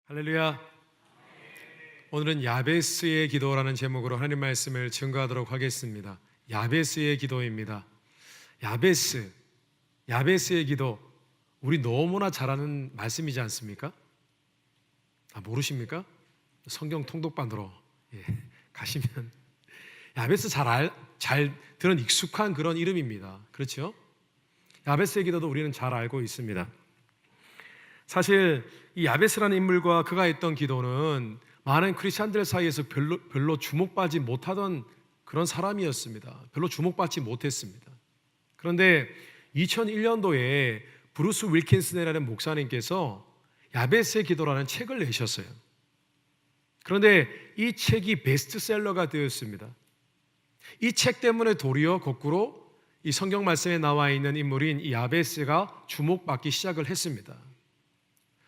할렐루야. 오늘은 야베스의 기도라는 제목으로 하나님 말씀을 증거하도록 하겠습니다. 야베스의 기도입니다. 야베스의 기도, 우리 너무나 잘 아는 말씀이지 않습니까? 모르십니까? 성경 통독반으로 가시면 야베스 잘 들은 익숙한 그런 이름입니다. 그렇죠? 야베스의 기도도 우리는 잘 알고 있습니다. 사실 이 야베스라는 인물과 그가 했던 기도는 많은 크리스찬들 사이에서 별로 주목받지 못하던 그런 사람이었습니다. 별로 주목받지 못했습니다. 그런데 2001년도에 브루스 윌킨슨이라는 목사님께서 야베스의 기도라는 책을 내셨어요. 그런데 이 책이 베스트셀러가 되었습니다. 이 책 때문에 도리어 거꾸로 이 성경 말씀에 나와 있는 인물인 이 야베스가 주목받기 시작을 했습니다.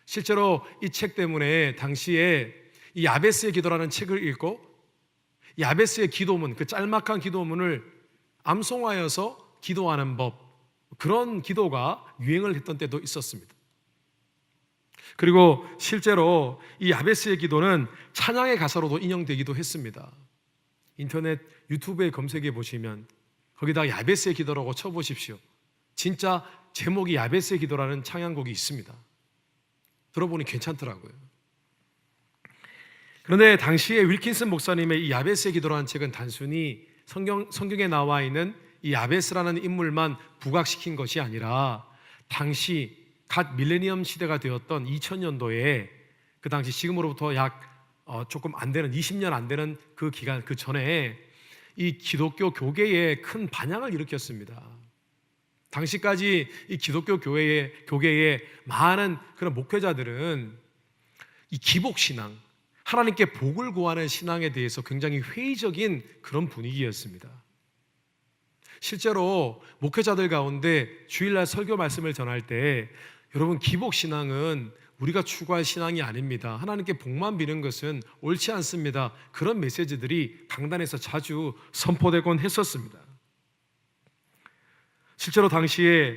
실제로 이 책 때문에 당시에 이 야베스의 기도라는 책을 읽고 야베스의 기도문, 그 짤막한 기도문을 암송하여서 기도하는 법, 그런 기도가 유행을 했던 때도 있었습니다. 그리고 실제로 이 야베스의 기도는 찬양의 가사로도 인용되기도 했습니다. 인터넷 유튜브에 검색해 보시면 거기다 야베스의 기도라고 쳐보십시오. 진짜 제목이 야베스의 기도라는 찬양곡이 있습니다. 들어보니 괜찮더라고요. 그런데 당시에 윌킨슨 목사님의 이 야베스의 기도라는 책은 단순히 성경에 나와 있는 이 야베스라는 인물만 부각시킨 것이 아니라 당시 갓 밀레니엄 시대가 되었던 2000년도에 그 당시 지금으로부터 약 조금 안 되는 20년 안 되는 그 기간 그 전에 이 기독교 교계에 큰 반향을 일으켰습니다. 당시까지 이 기독교 교계의 많은 그런 목회자들은 이 기복신앙, 하나님께 복을 구하는 신앙에 대해서 굉장히 회의적인 그런 분위기였습니다. 실제로 목회자들 가운데 주일날 설교 말씀을 전할 때 여러분, 기복신앙은 우리가 추구할 신앙이 아닙니다. 하나님께 복만 비는 것은 옳지 않습니다. 그런 메시지들이 강단에서 자주 선포되곤 했었습니다. 실제로 당시에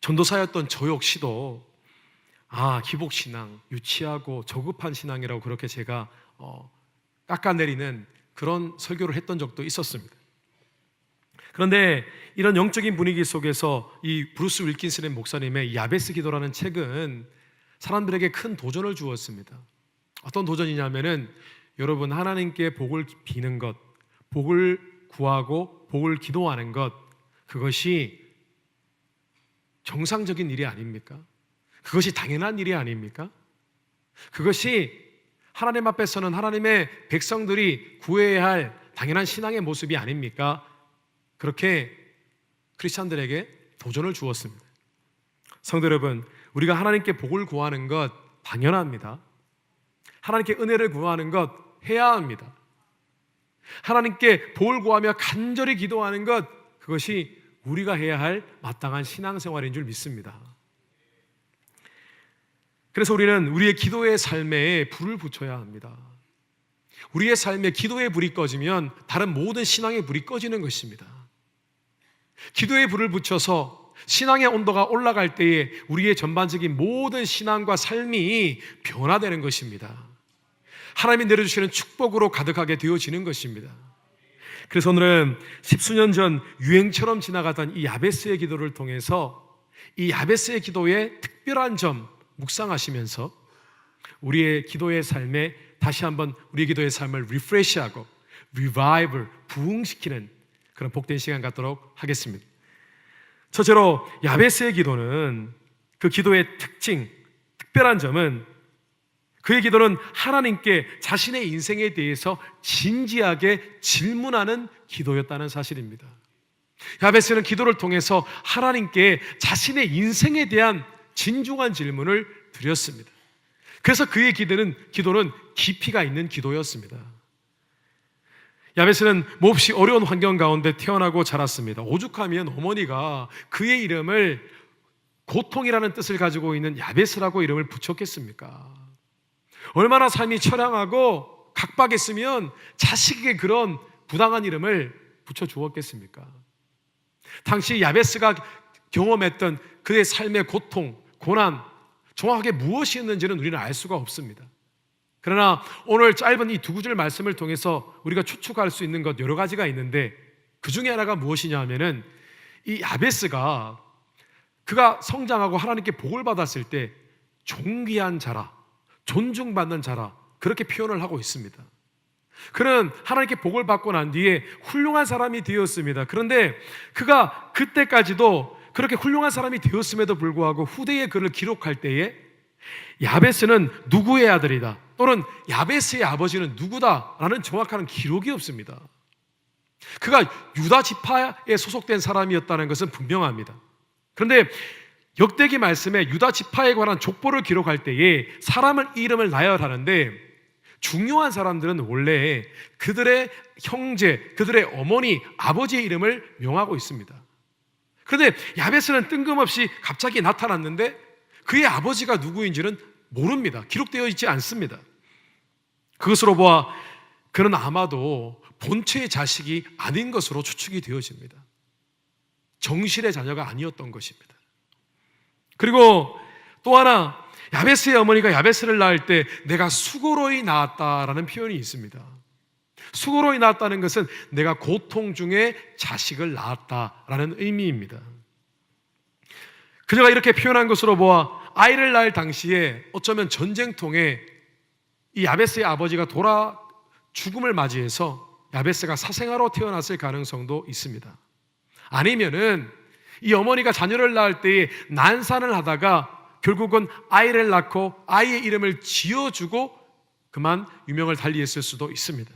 전도사였던 저 역시도 기복신앙, 유치하고 저급한 신앙이라고 그렇게 제가 깎아내리는 그런 설교를 했던 적도 있었습니다. 그런데 이런 영적인 분위기 속에서 이 브루스 윌킨슨의 목사님의 야베스 기도라는 책은 사람들에게 큰 도전을 주었습니다. 어떤 도전이냐면은 여러분, 하나님께 복을 비는 것, 복을 구하고 복을 기도하는 것, 그것이 정상적인 일이 아닙니까? 그것이 당연한 일이 아닙니까? 그것이 하나님 앞에서는 하나님의 백성들이 구해야 할 당연한 신앙의 모습이 아닙니까? 그렇게 크리스찬들에게 도전을 주었습니다. 성도 여러분, 우리가 하나님께 복을 구하는 것 당연합니다. 하나님께 은혜를 구하는 것 해야 합니다. 하나님께 복을 구하며 간절히 기도하는 것, 그것이 우리가 해야 할 마땅한 신앙생활인 줄 믿습니다. 그래서 우리는 우리의 기도의 삶에 불을 붙여야 합니다. 우리의 삶에 기도의 불이 꺼지면 다른 모든 신앙의 불이 꺼지는 것입니다. 기도의 불을 붙여서 신앙의 온도가 올라갈 때에 우리의 전반적인 모든 신앙과 삶이 변화되는 것입니다. 하나님이 내려주시는 축복으로 가득하게 되어지는 것입니다. 그래서 오늘은 십수년 전 유행처럼 지나가던 이 야베스의 기도를 통해서 이 야베스의 기도의 특별한 점 묵상하시면서 우리의 기도의 삶에 다시 한번 우리의 기도의 삶을 리프레시하고 리바이벌, 부흥시키는 그런 복된 시간 갖도록 하겠습니다. 첫째로 야베스의 기도는, 그 기도의 특별한 점은 그의 기도는 하나님께 자신의 인생에 대해서 진지하게 질문하는 기도였다는 사실입니다. 야베스는 기도를 통해서 하나님께 자신의 인생에 대한 진중한 질문을 드렸습니다. 그래서 그의 기도는 깊이가 있는 기도였습니다. 야베스는 몹시 어려운 환경 가운데 태어나고 자랐습니다. 오죽하면 어머니가 그의 이름을 고통이라는 뜻을 가지고 있는 야베스라고 이름을 붙였겠습니까? 얼마나 삶이 처량하고 각박했으면 자식에게 그런 부당한 이름을 붙여주었겠습니까? 당시 야베스가 경험했던 그의 삶의 고통, 고난, 정확하게 무엇이었는지는 우리는 알 수가 없습니다. 그러나 오늘 짧은 이 두 구절 말씀을 통해서 우리가 추측할 수 있는 것 여러 가지가 있는데, 그 중에 하나가 무엇이냐 하면은 이 야베스가 그가 성장하고 하나님께 복을 받았을 때 존귀한 자라, 존중받는 자라, 그렇게 표현을 하고 있습니다. 그는 하나님께 복을 받고 난 뒤에 훌륭한 사람이 되었습니다. 그런데 그가 그때까지도 그렇게 훌륭한 사람이 되었음에도 불구하고 후대에 그를 기록할 때에 야베스는 누구의 아들이다, 또는 야베스의 아버지는 누구다라는 정확한 기록이 없습니다. 그가 유다 지파에 소속된 사람이었다는 것은 분명합니다. 그런데 역대기 말씀에 유다 지파에 관한 족보를 기록할 때에 사람의 이름을 나열하는데 중요한 사람들은 원래 그들의 형제, 그들의 어머니, 아버지의 이름을 명하고 있습니다. 그런데 야베스는 뜬금없이 갑자기 나타났는데 그의 아버지가 누구인지는 모릅니다. 기록되어 있지 않습니다. 그것으로 보아 그는 아마도 본체의 자식이 아닌 것으로 추측이 되어집니다. 정실의 자녀가 아니었던 것입니다. 그리고 또 하나, 야베스의 어머니가 야베스를 낳을 때 내가 수고로이 낳았다라는 표현이 있습니다. 수고로이 낳았다는 것은 내가 고통 중에 자식을 낳았다라는 의미입니다. 그녀가 이렇게 표현한 것으로 보아 아이를 낳을 당시에 어쩌면 전쟁통에 이 야베스의 아버지가 죽음을 맞이해서 야베스가 사생아로 태어났을 가능성도 있습니다. 아니면은 이 어머니가 자녀를 낳을 때에 난산을 하다가 결국은 아이를 낳고 아이의 이름을 지어주고 그만 유명을 달리했을 수도 있습니다.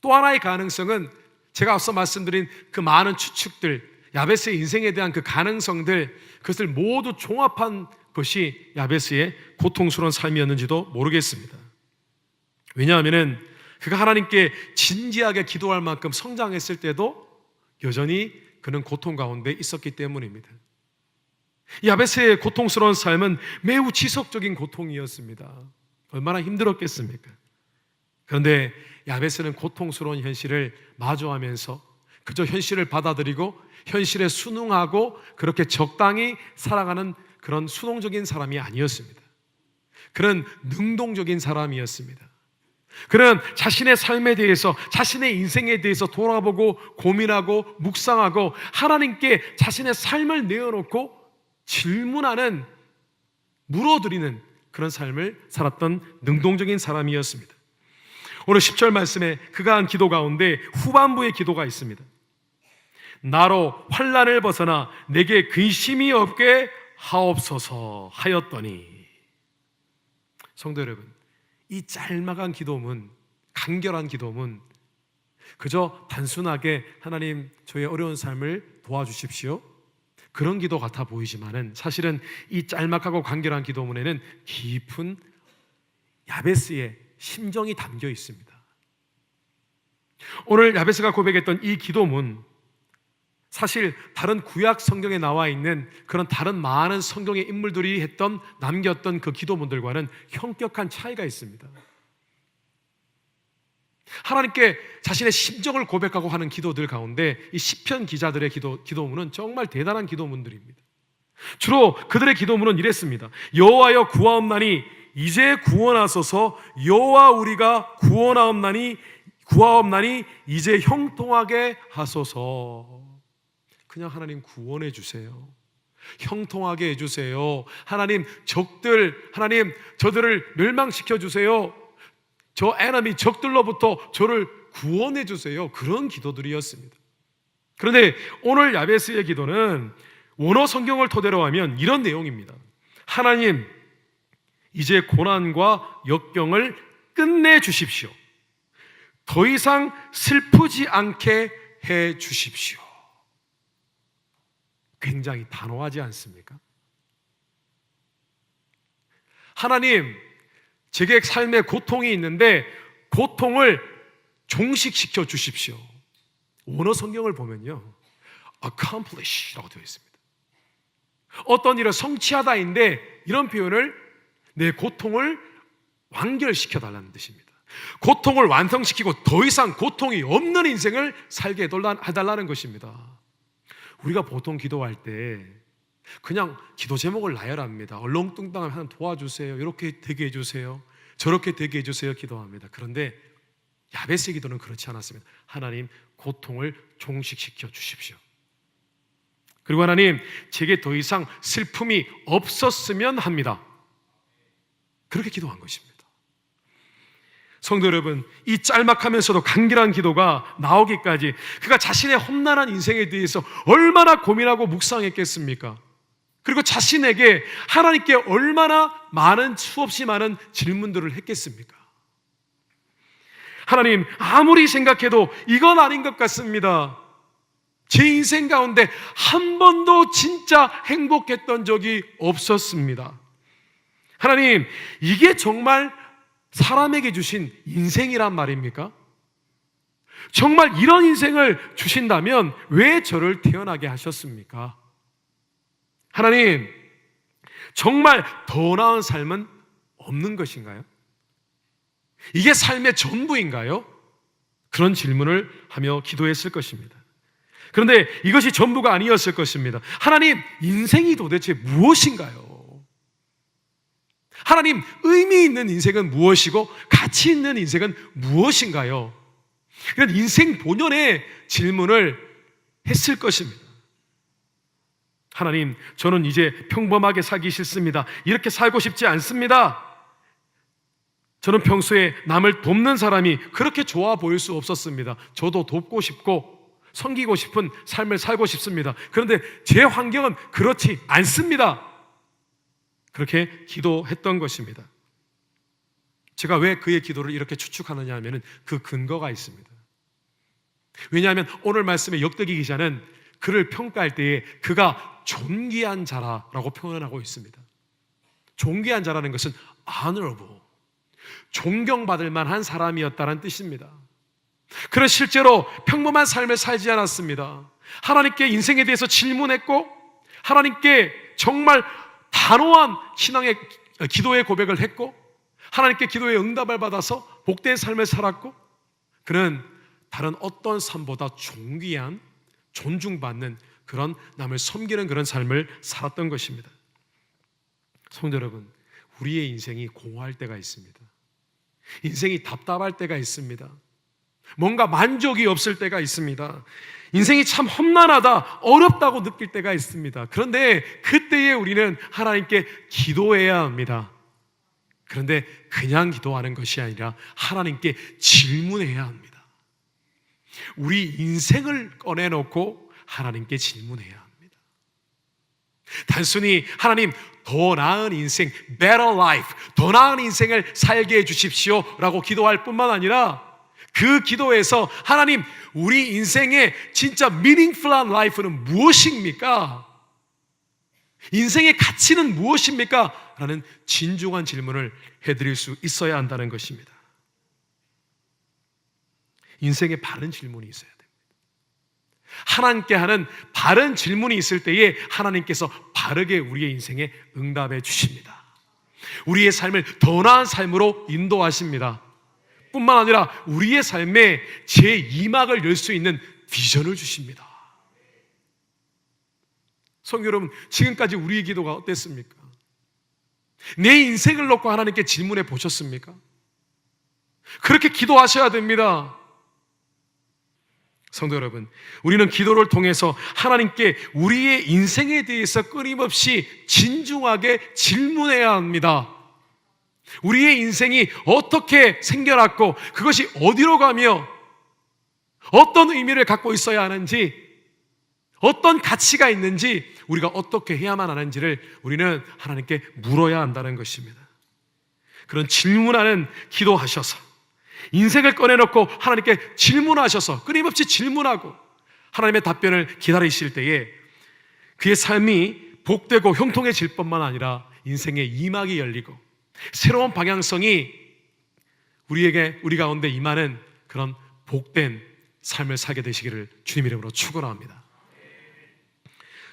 또 하나의 가능성은 제가 앞서 말씀드린 그 많은 추측들, 야베스의 인생에 대한 그 가능성들, 그것을 모두 종합한 것이 야베스의 고통스러운 삶이었는지도 모르겠습니다. 왜냐하면 그가 하나님께 진지하게 기도할 만큼 성장했을 때도 여전히 그는 고통 가운데 있었기 때문입니다. 야베스의 고통스러운 삶은 매우 지속적인 고통이었습니다. 얼마나 힘들었겠습니까? 그런데 야베스는 고통스러운 현실을 마주하면서 그저 현실을 받아들이고 현실에 순응하고 그렇게 적당히 살아가는 그런 수동적인 사람이 아니었습니다. 그는 능동적인 사람이었습니다. 그는 자신의 삶에 대해서, 자신의 인생에 대해서 돌아보고 고민하고 묵상하고 하나님께 자신의 삶을 내어놓고 질문하는, 물어드리는 그런 삶을 살았던 능동적인 사람이었습니다. 오늘 10절 말씀에 그가 한 기도 가운데 후반부의 기도가 있습니다. 나로 환난을 벗어나 내게 근심이 없게 하옵소서 하였더니. 성도 여러분, 이 짤막한 기도문, 간결한 기도문, 그저 단순하게 하나님 저의 어려운 삶을 도와주십시오, 그런 기도 같아 보이지만은 사실은 이 짤막하고 간결한 기도문에는 깊은 야베스의 심정이 담겨 있습니다. 오늘 야베스가 고백했던 이 기도문, 사실 다른 구약 성경에 나와 있는 그런 다른 많은 성경의 인물들이 남겼던 그 기도문들과는 현격한 차이가 있습니다. 하나님께 자신의 심정을 고백하고 하는 기도들 가운데 이 시편 기자들의 기도문은 정말 대단한 기도문들입니다. 주로 그들의 기도문은 이랬습니다. 여호와여 구하옵나니 이제 구원하소서. 여호와 우리가 구하옵나니 이제 형통하게 하소서. 그냥 하나님 구원해 주세요. 형통하게 해주세요. 하나님 하나님 저들을 멸망시켜 주세요. 저 에너미 적들로부터 저를 구원해 주세요. 그런 기도들이었습니다. 그런데 오늘 야베스의 기도는 원어 성경을 토대로 하면 이런 내용입니다. 하나님, 이제 고난과 역경을 끝내 주십시오. 더 이상 슬프지 않게 해 주십시오. 굉장히 단호하지 않습니까? 하나님, 제게 삶에 고통이 있는데 고통을 종식시켜 주십시오. 원어 성경을 보면요, accomplish라고 되어 있습니다. 어떤 일을 성취하다인데 이런 표현을, 내 고통을 완결시켜 달라는 뜻입니다. 고통을 완성시키고 더 이상 고통이 없는 인생을 살게 해달라는 것입니다. 우리가 보통 기도할 때 그냥 기도 제목을 나열합니다. 얼렁뚱땅하면 하나님 도와주세요, 이렇게 되게 해주세요, 저렇게 되게 해주세요 기도합니다. 그런데 야베스의 기도는 그렇지 않았습니다. 하나님, 고통을 종식시켜 주십시오. 그리고 하나님, 제게 더 이상 슬픔이 없었으면 합니다. 그렇게 기도한 것입니다. 성도 여러분, 이 짤막하면서도 간결한 기도가 나오기까지 그가 자신의 험난한 인생에 대해서 얼마나 고민하고 묵상했겠습니까? 그리고 자신에게 하나님께 얼마나 많은, 수없이 많은 질문들을 했겠습니까? 하나님, 아무리 생각해도 이건 아닌 것 같습니다. 제 인생 가운데 한 번도 진짜 행복했던 적이 없었습니다. 하나님, 이게 정말 사람에게 주신 인생이란 말입니까? 정말 이런 인생을 주신다면 왜 저를 태어나게 하셨습니까? 하나님, 정말 더 나은 삶은 없는 것인가요? 이게 삶의 전부인가요? 그런 질문을 하며 기도했을 것입니다. 그런데 이것이 전부가 아니었을 것입니다. 하나님, 인생이 도대체 무엇인가요? 하나님, 의미 있는 인생은 무엇이고 가치 있는 인생은 무엇인가요? 이런 인생 본연의 질문을 했을 것입니다. 하나님, 저는 이제 평범하게 살기 싫습니다. 이렇게 살고 싶지 않습니다. 저는 평소에 남을 돕는 사람이 그렇게 좋아 보일 수 없었습니다. 저도 돕고 싶고 섬기고 싶은 삶을 살고 싶습니다. 그런데 제 환경은 그렇지 않습니다. 그렇게 기도했던 것입니다. 제가 왜 그의 기도를 이렇게 추측하느냐 하면 그 근거가 있습니다. 왜냐하면 오늘 말씀의 역대기 기자는 그를 평가할 때에 그가 존귀한 자라고 표현을 하고 있습니다. 존귀한 자라는 것은 honorable, 존경받을 만한 사람이었다는 뜻입니다. 그는 실제로 평범한 삶을 살지 않았습니다. 하나님께 인생에 대해서 질문했고, 하나님께 정말 단호한 신앙의 기도의 고백을 했고, 하나님께 기도의 응답을 받아서 복된 삶을 살았고, 그는 다른 어떤 삶보다 존귀한, 존중받는 그런 남을 섬기는 그런 삶을 살았던 것입니다. 성도 여러분, 우리의 인생이 공허할 때가 있습니다. 인생이 답답할 때가 있습니다. 뭔가 만족이 없을 때가 있습니다. 인생이 참 험난하다, 어렵다고 느낄 때가 있습니다. 그런데 그때에 우리는 하나님께 기도해야 합니다. 그런데 그냥 기도하는 것이 아니라 하나님께 질문해야 합니다. 우리 인생을 꺼내놓고 하나님께 질문해야 합니다. 단순히 하나님, 더 나은 인생, better life, 더 나은 인생을 살게 해주십시오 라고 기도할 뿐만 아니라 그 기도에서 하나님, 우리 인생의 진짜 meaningful한 life는 무엇입니까? 인생의 가치는 무엇입니까? 라는 진중한 질문을 해드릴 수 있어야 한다는 것입니다. 인생에 바른 질문이 있어야 됩니다. 하나님께 하는 바른 질문이 있을 때에 하나님께서 바르게 우리의 인생에 응답해 주십니다. 우리의 삶을 더 나은 삶으로 인도하십니다. 뿐만 아니라 우리의 삶에 제2막을 열 수 있는 비전을 주십니다. 성도 여러분, 지금까지 우리의 기도가 어땠습니까? 내 인생을 놓고 하나님께 질문해 보셨습니까? 그렇게 기도하셔야 됩니다. 성도 여러분, 우리는 기도를 통해서 하나님께 우리의 인생에 대해서 끊임없이 진중하게 질문해야 합니다. 우리의 인생이 어떻게 생겨났고 그것이 어디로 가며 어떤 의미를 갖고 있어야 하는지, 어떤 가치가 있는지, 우리가 어떻게 해야만 하는지를 우리는 하나님께 물어야 한다는 것입니다. 그런 질문하는 기도하셔서 인생을 꺼내놓고 하나님께 질문하셔서 끊임없이 질문하고 하나님의 답변을 기다리실 때에 그의 삶이 복되고 형통해질 뿐만 아니라 인생의 이막이 열리고 새로운 방향성이 우리 가운데 임하는 그런 복된 삶을 살게 되시기를 주님 이름으로 축원합니다.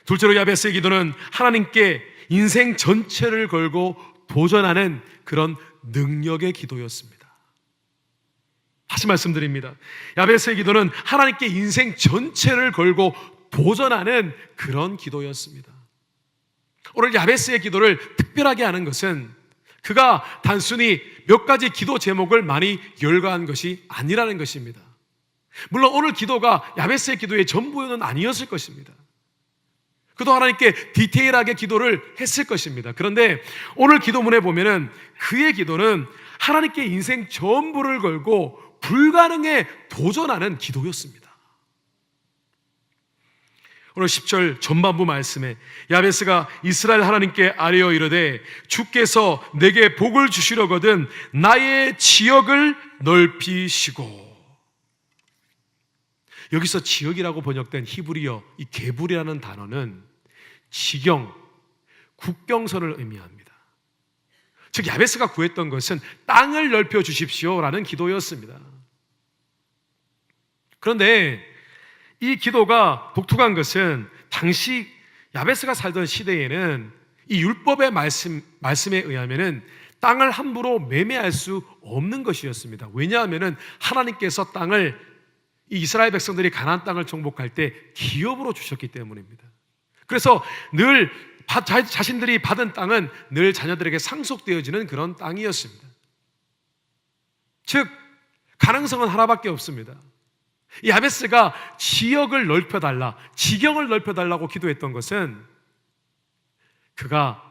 둘째로 야베스의 기도는 하나님께 인생 전체를 걸고 도전하는 그런 능력의 기도였습니다. 다시 말씀드립니다. 야베스의 기도는 하나님께 인생 전체를 걸고 도전하는 그런 기도였습니다. 오늘 야베스의 기도를 특별하게 하는 것은 그가 단순히 몇 가지 기도 제목을 많이 열거한 것이 아니라는 것입니다. 물론 오늘 기도가 야베스의 기도의 전부는 아니었을 것입니다. 그도 하나님께 디테일하게 기도를 했을 것입니다. 그런데 오늘 기도문에 보면은 그의 기도는 하나님께 인생 전부를 걸고 불가능에 도전하는 기도였습니다. 오늘 10절 전반부 말씀에 야베스가 이스라엘 하나님께 아뢰어 이르되 주께서 내게 복을 주시려거든 나의 지역을 넓히시고. 여기서 지역이라고 번역된 히브리어 이 게불이라는 단어는 지경, 국경선을 의미합니다. 즉 야베스가 구했던 것은 땅을 넓혀 주십시오라는 기도였습니다. 그런데 이 기도가 독특한 것은 당시 야베스가 살던 시대에는 이 율법의 말씀에 의하면은 땅을 함부로 매매할 수 없는 것이었습니다. 왜냐하면은 하나님께서 땅을 이 이스라엘 백성들이 가나안 땅을 정복할 때 기업으로 주셨기 때문입니다. 그래서 늘 자신들이 받은 땅은 늘 자녀들에게 상속되어지는 그런 땅이었습니다. 즉 가능성은 하나밖에 없습니다. 이 야베스가 지역을 넓혀달라, 지경을 넓혀달라고 기도했던 것은 그가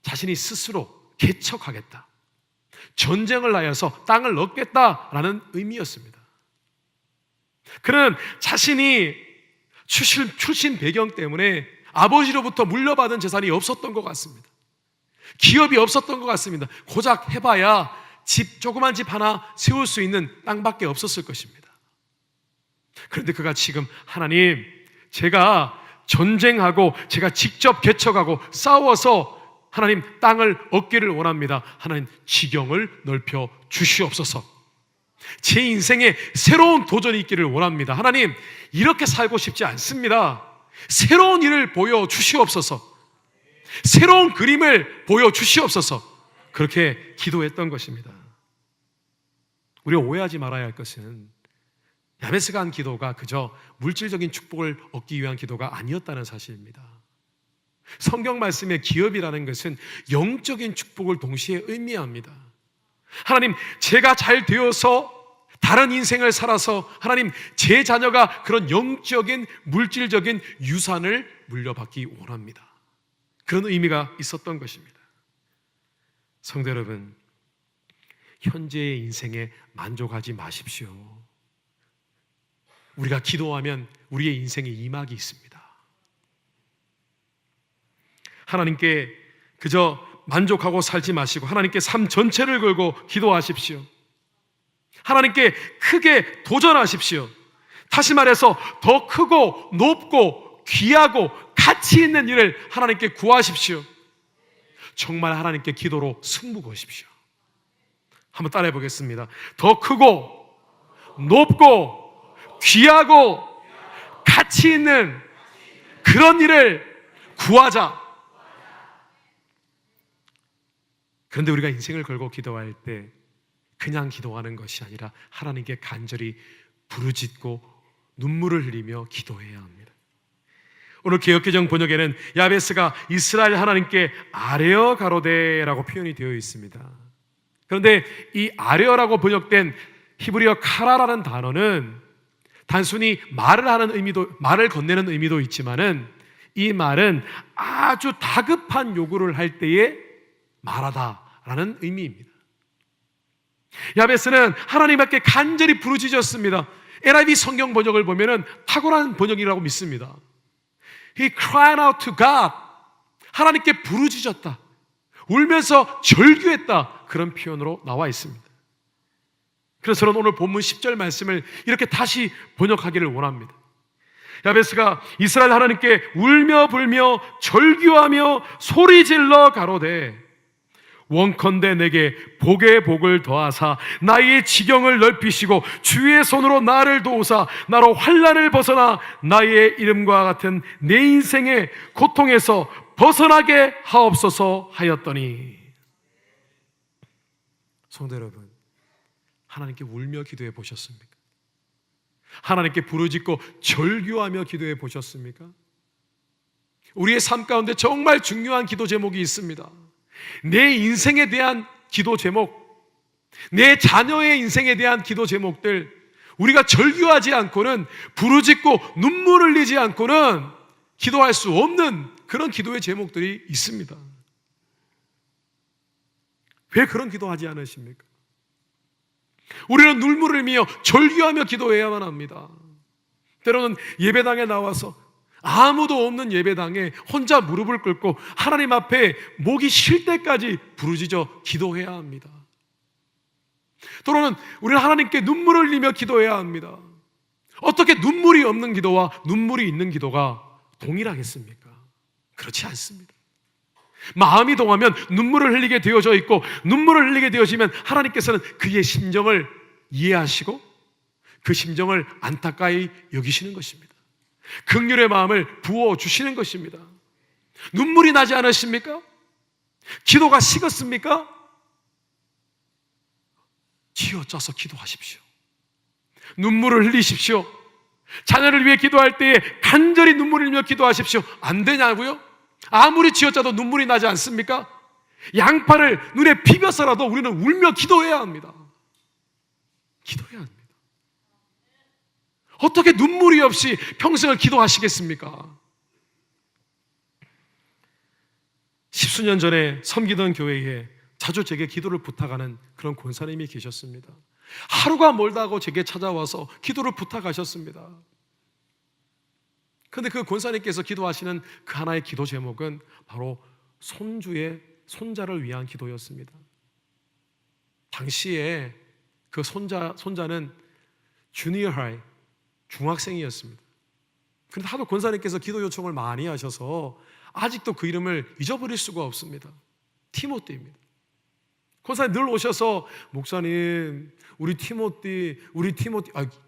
자신이 스스로 개척하겠다, 전쟁을 하여서 땅을 얻겠다라는 의미였습니다. 그는 자신이 출신 배경 때문에 아버지로부터 물려받은 재산이 없었던 것 같습니다. 기업이 없었던 것 같습니다. 고작 해봐야 조그만 집 하나 세울 수 있는 땅밖에 없었을 것입니다. 그런데 그가 지금 하나님, 제가 전쟁하고 제가 직접 개척하고 싸워서 하나님 땅을 얻기를 원합니다. 하나님 지경을 넓혀 주시옵소서. 제 인생에 새로운 도전이 있기를 원합니다. 하나님 이렇게 살고 싶지 않습니다. 새로운 일을 보여주시옵소서. 새로운 그림을 보여주시옵소서. 그렇게 기도했던 것입니다. 우리가 오해하지 말아야 할 것은 야베스가 한 기도가 그저 물질적인 축복을 얻기 위한 기도가 아니었다는 사실입니다. 성경 말씀의 기업이라는 것은 영적인 축복을 동시에 의미합니다. 하나님, 제가 잘 되어서 다른 인생을 살아서 하나님, 제 자녀가 그런 영적인 물질적인 유산을 물려받기 원합니다. 그런 의미가 있었던 것입니다. 성도 여러분, 현재의 인생에 만족하지 마십시오. 우리가 기도하면 우리의 인생에 이막이 있습니다. 하나님께 그저 만족하고 살지 마시고 하나님께 삶 전체를 걸고 기도하십시오. 하나님께 크게 도전하십시오. 다시 말해서 더 크고 높고 귀하고 가치 있는 일을 하나님께 구하십시오. 정말 하나님께 기도로 승부 거십시오. 한번 따라해 보겠습니다. 더 크고 높고 귀하고 가치 있는 그런 일을 구하자. 그런데 우리가 인생을 걸고 기도할 때 그냥 기도하는 것이 아니라 하나님께 간절히 부르짖고 눈물을 흘리며 기도해야 합니다. 오늘 개역개정 번역에는 야베스가 이스라엘 하나님께 아뢰어 가로되라고 표현이 되어 있습니다. 그런데 이 아뢰어라고 번역된 히브리어 카라라는 단어는 단순히 말을 건네는 의미도 있지만은 이 말은 아주 다급한 요구를 할 때에 말하다라는 의미입니다. 야베스는 하나님 앞에 간절히 부르짖었습니다. NIV 성경 번역을 보면은 탁월한 번역이라고 믿습니다. He cried out to God. 하나님께 부르짖었다. 울면서 절규했다. 그런 표현으로 나와 있습니다. 그래서 저는 오늘 본문 10절 말씀을 이렇게 다시 번역하기를 원합니다. 야베스가 이스라엘 하나님께 울며 불며 절규하며 소리질러 가로되 원컨대 내게 복의 복을 더하사 나의 지경을 넓히시고 주의 손으로 나를 도우사 나로 환난을 벗어나 나의 이름과 같은 내 인생의 고통에서 벗어나게 하옵소서 하였더니. 성도 여러분, 하나님께 울며 기도해 보셨습니까? 하나님께 부르짖고 절규하며 기도해 보셨습니까? 우리의 삶 가운데 정말 중요한 기도 제목이 있습니다. 내 인생에 대한 기도 제목, 내 자녀의 인생에 대한 기도 제목들, 우리가 절규하지 않고는, 부르짖고 눈물 흘리지 않고는 기도할 수 없는 그런 기도의 제목들이 있습니다. 왜 그런 기도하지 않으십니까? 우리는 눈물을 흘리며 절규하며 기도해야만 합니다. 때로는 예배당에 나와서 아무도 없는 예배당에 혼자 무릎을 꿇고 하나님 앞에 목이 쉴 때까지 부르짖어 기도해야 합니다. 때로는 우리는 하나님께 눈물을 흘리며 기도해야 합니다. 어떻게 눈물이 없는 기도와 눈물이 있는 기도가 동일하겠습니까? 그렇지 않습니다. 마음이 동하면 눈물을 흘리게 되어져 있고, 눈물을 흘리게 되어지면 하나님께서는 그의 심정을 이해하시고 그 심정을 안타까이 여기시는 것입니다. 긍휼의 마음을 부어주시는 것입니다. 눈물이 나지 않으십니까? 기도가 식었습니까? 쥐어짜서 기도하십시오. 눈물을 흘리십시오. 자녀를 위해 기도할 때에 간절히 눈물을 흘리며 기도하십시오. 안 되냐고요? 아무리 쥐어짜도 눈물이 나지 않습니까? 양파를 눈에 비벼서라도 우리는 울며 기도해야 합니다. 기도해야 합니다. 어떻게 눈물이 없이 평생을 기도하시겠습니까? 십수년 전에 섬기던 교회에 자주 제게 기도를 부탁하는 그런 권사님이 계셨습니다. 하루가 멀다 하고 제게 찾아와서 기도를 부탁하셨습니다. 그런데 그 권사님께서 기도하시는 그 하나의 기도 제목은 바로 손자를 위한 기도였습니다. 당시에 그 손자는 주니어 하이, 중학생이었습니다. 그런데 하도 권사님께서 기도 요청을 많이 하셔서 아직도 그 이름을 잊어버릴 수가 없습니다. 티모티입니다. 권사님 늘 오셔서, 목사님 우리 티모티,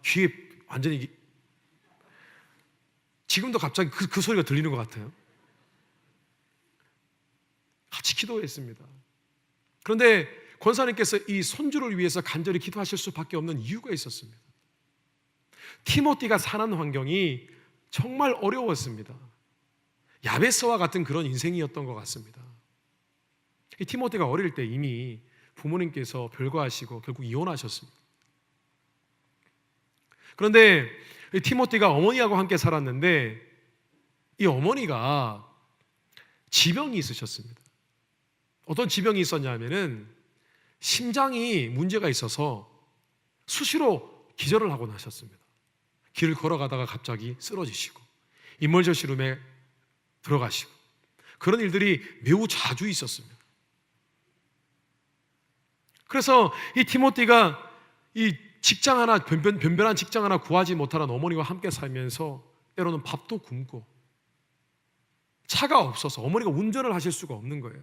귀에 완전히, 지금도 갑자기 그 소리가 들리는 것 같아요. 같이 기도했습니다. 그런데 권사님께서 이 손주를 위해서 간절히 기도하실 수밖에 없는 이유가 있었습니다. 티모티가 사는 환경이 정말 어려웠습니다. 야베스와 같은 그런 인생이었던 것 같습니다. 이 티모티가 어릴 때 이미 부모님께서 별거하시고 결국 이혼하셨습니다. 그런데 이 티모티가 어머니하고 함께 살았는데 이 어머니가 지병이 있으셨습니다. 어떤 지병이 있었냐면은 심장이 문제가 있어서 수시로 기절을 하고 나셨습니다. 길을 걸어가다가 갑자기 쓰러지시고 인멀저실룸에 들어가시고, 그런 일들이 매우 자주 있었습니다. 그래서 이 티모티가 이 직장 하나, 변변한 직장 하나 구하지 못하는 어머니와 함께 살면서 때로는 밥도 굶고, 차가 없어서 어머니가 운전을 하실 수가 없는 거예요.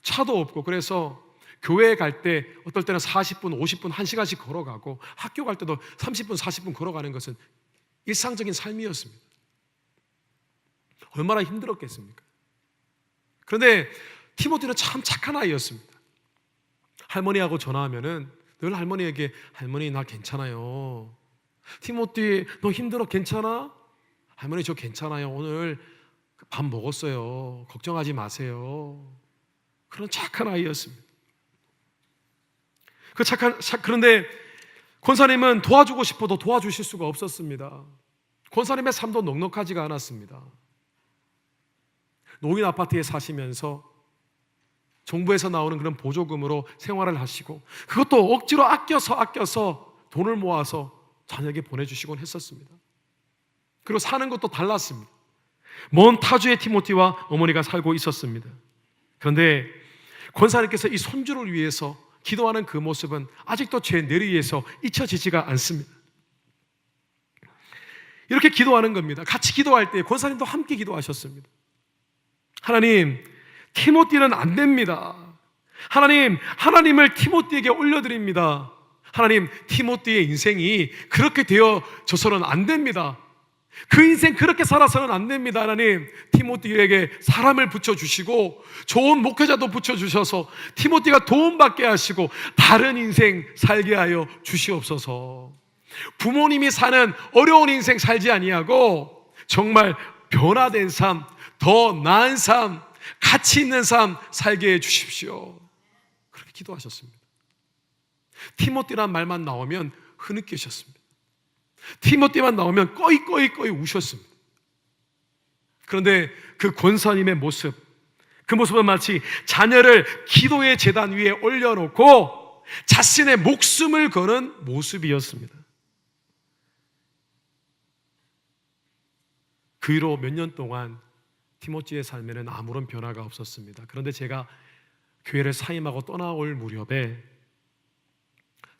차도 없고, 그래서 교회에 갈 때 어떨 때는 40분, 50분, 1시간씩 걸어가고, 학교 갈 때도 30분, 40분 걸어가는 것은 일상적인 삶이었습니다. 얼마나 힘들었겠습니까? 그런데 티모티는 참 착한 아이였습니다. 할머니하고 전화하면은 늘 할머니에게, 할머니 나 괜찮아요. 티모티 너 힘들어? 괜찮아? 할머니 저 괜찮아요. 오늘 밥 먹었어요. 걱정하지 마세요. 그런 착한 아이였습니다. 그런데 권사님은 도와주고 싶어도 도와주실 수가 없었습니다. 권사님의 삶도 넉넉하지가 않았습니다. 노인 아파트에 사시면서 정부에서 나오는 그런 보조금으로 생활을 하시고, 그것도 억지로 아껴서 돈을 모아서 자녀에게 보내주시곤 했었습니다. 그리고 사는 것도 달랐습니다. 먼 타주의 티모티와 어머니가 살고 있었습니다. 그런데 권사님께서 이 손주를 위해서 기도하는 그 모습은 아직도 제 뇌리에서 잊혀지지가 않습니다. 이렇게 기도하는 겁니다. 같이 기도할 때 권사님도 함께 기도하셨습니다. 하나님, 티모티는 안 됩니다. 하나님을 티모티에게 올려드립니다. 하나님, 티모티의 인생이 그렇게 되어져서는 안 됩니다. 그 인생 그렇게 살아서는 안 됩니다. 하나님, 티모티에게 사람을 붙여주시고 좋은 목회자도 붙여주셔서 티모티가 도움받게 하시고 다른 인생 살게 하여 주시옵소서. 부모님이 사는 어려운 인생 살지 아니하고 정말 변화된 삶, 더 나은 삶, 가치 있는 삶 살게 해 주십시오. 그렇게 기도하셨습니다. 티모티란 말만 나오면 흐느끼셨습니다. 티모티만 나오면 꺼이 우셨습니다. 그런데 그 권사님의 모습, 그 모습은 마치 자녀를 기도의 제단 위에 올려놓고 자신의 목숨을 거는 모습이었습니다. 그 이후로 몇 년 동안 티모티의 삶에는 아무런 변화가 없었습니다. 그런데 제가 교회를 사임하고 떠나올 무렵에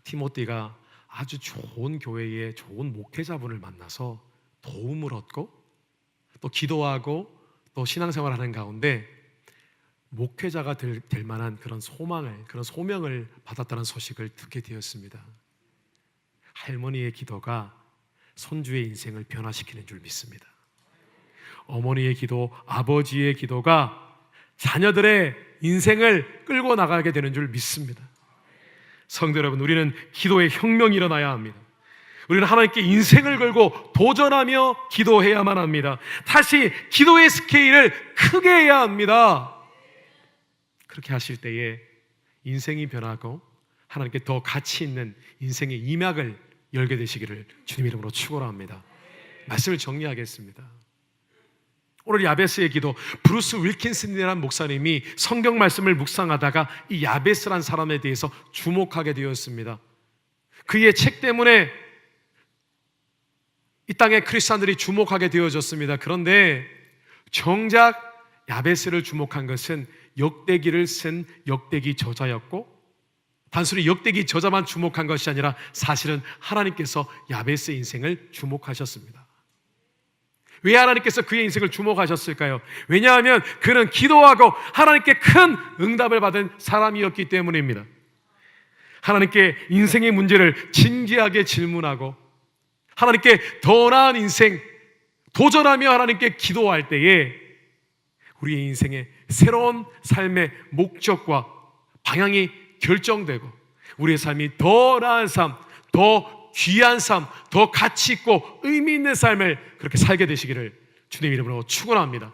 티모티가 아주 좋은 교회의 좋은 목회자분을 만나서 도움을 얻고 또 기도하고 또 신앙생활하는 가운데 목회자가 될 만한 그런 소망을, 그런 소명을 받았다는 소식을 듣게 되었습니다. 할머니의 기도가 손주의 인생을 변화시키는 줄 믿습니다. 어머니의 기도, 아버지의 기도가 자녀들의 인생을 끌고 나가게 되는 줄 믿습니다. 성도 여러분, 우리는 기도의 혁명이 일어나야 합니다. 우리는 하나님께 인생을 걸고 도전하며 기도해야만 합니다. 다시 기도의 스케일을 크게 해야 합니다. 그렇게 하실 때에 인생이 변하고 하나님께 더 가치 있는 인생의 이막을 열게 되시기를 주님 이름으로 축원합니다. 말씀을 정리하겠습니다. 오늘 야베스의 기도, 브루스 윌킨슨이라는 목사님이 성경 말씀을 묵상하다가 이 야베스란 사람에 대해서 주목하게 되었습니다. 그의 책 때문에 이 땅의 크리스찬들이 주목하게 되어졌습니다. 그런데 정작 야베스를 주목한 것은 역대기를 쓴 역대기 저자였고, 단순히 역대기 저자만 주목한 것이 아니라 사실은 하나님께서 야베스의 인생을 주목하셨습니다. 왜 하나님께서 그의 인생을 주목하셨을까요? 왜냐하면 그는 기도하고 하나님께 큰 응답을 받은 사람이었기 때문입니다. 하나님께 인생의 문제를 진지하게 질문하고 하나님께 더 나은 인생 도전하며 하나님께 기도할 때에 우리의 인생의 새로운 삶의 목적과 방향이 결정되고 우리의 삶이 더 나은 삶, 더 귀한 삶, 더 가치 있고 의미 있는 삶을 그렇게 살게 되시기를 주님 이름으로 축원합니다.